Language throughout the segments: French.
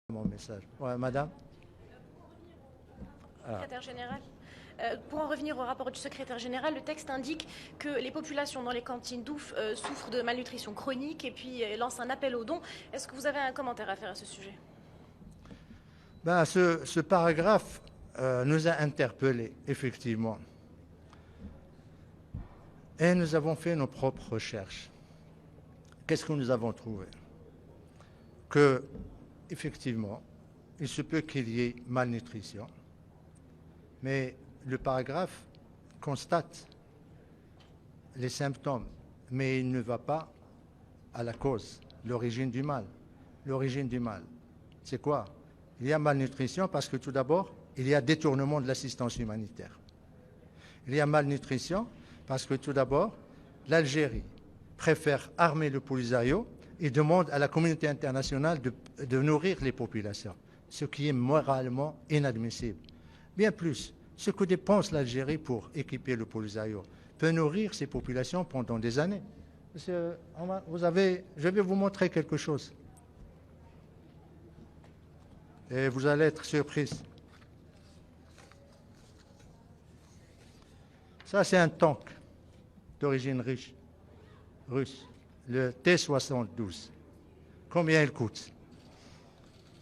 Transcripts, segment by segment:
Mon message. Ouais, madame. Ah. Secrétaire général. Pour en revenir au rapport du secrétaire général, le texte indique que les populations dans les cantines d'Ouf souffrent de malnutrition chronique et puis lance un appel aux dons. Est-ce que vous avez un commentaire à faire à ce sujet? Ben, ce paragraphe nous a interpellés, effectivement. Et nous avons fait nos propres recherches. Qu'est-ce que nous avons trouvé? Que, effectivement, il se peut qu'il y ait malnutrition, mais le paragraphe constate les symptômes, mais il ne va pas à la cause, l'origine du mal. L'origine du mal, c'est quoi? Il y a malnutrition parce que tout d'abord, il y a détournement de l'assistance humanitaire. Il y a malnutrition parce que tout d'abord, l'Algérie préfère armer le Polisario et demande à la communauté internationale de nourrir les populations, ce qui est moralement inadmissible. Bien plus, ce que dépense l'Algérie pour équiper le Polisario peut nourrir ces populations pendant des années. Je vais vous montrer quelque chose. Et vous allez être surprise. Ça, c'est un tank d'origine russe, le T-72. Combien il coûte?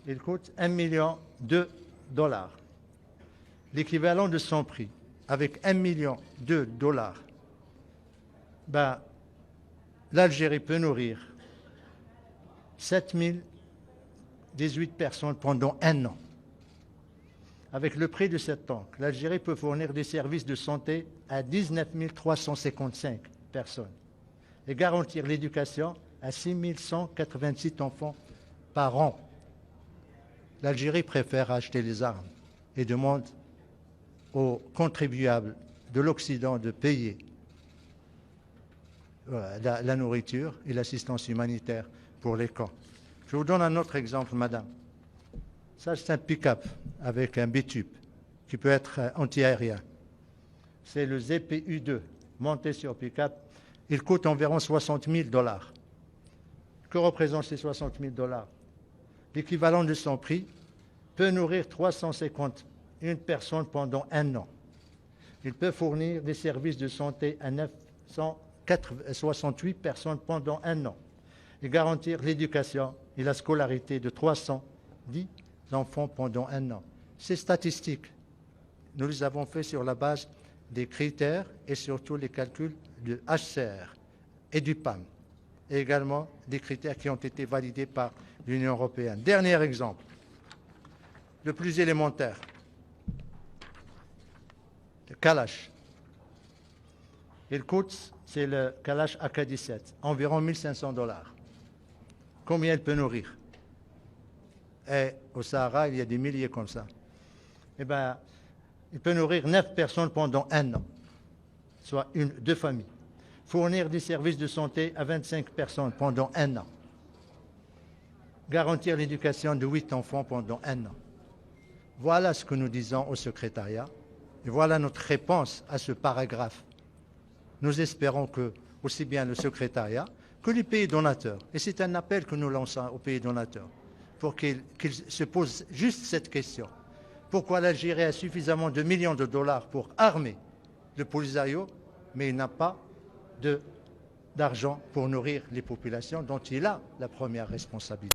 Il coûte 1,2 million de dollars. L'équivalent de son prix, avec 1,2 million de dollars, ben, l'Algérie peut nourrir 7018 personnes pendant un an. Avec le prix de cette tank, l'Algérie peut fournir des services de santé à 19 355 personnes et garantir l'éducation à 6 186 enfants par an. L'Algérie préfère acheter les armes et demande aux contribuables de l'Occident de payer la nourriture et l'assistance humanitaire pour les camps. Je vous donne un autre exemple, madame. Ça, c'est un pick-up avec un bitube qui peut être anti-aérien. C'est le ZPU-2, monté sur pick-up. Il coûte environ 60 000 dollars. Que représentent ces 60 000 dollars? L'équivalent de son prix peut nourrir 351 personnes pendant un an. Il peut fournir des services de santé à 968 personnes pendant un an et garantir l'éducation et la scolarité de 310 enfants pendant un an. Ces statistiques, nous les avons faites sur la base des critères et surtout les calculs du HCR et du PAM, et également des critères qui ont été validés par l'Union européenne. Dernier exemple, le plus élémentaire, le Kalash. Il coûte, c'est le Kalash AK-17, environ 1 500 dollars. Combien il peut nourrir? Et au Sahara, il y a des milliers comme ça. Eh bien, il peut nourrir 9 personnes pendant un an, soit deux familles. Fournir des services de santé à 25 personnes pendant un an. Garantir l'éducation de 8 enfants pendant un an. Voilà ce que nous disons au secrétariat. Et voilà notre réponse à ce paragraphe. Nous espérons que, aussi bien le secrétariat que les pays donateurs, et c'est un appel que nous lançons aux pays donateurs, pour qu'ils se posent juste cette question. Pourquoi l'Algérie a suffisamment de millions de dollars pour armer le Polisario, mais il n'a pas d'argent pour nourrir les populations dont il a la première responsabilité?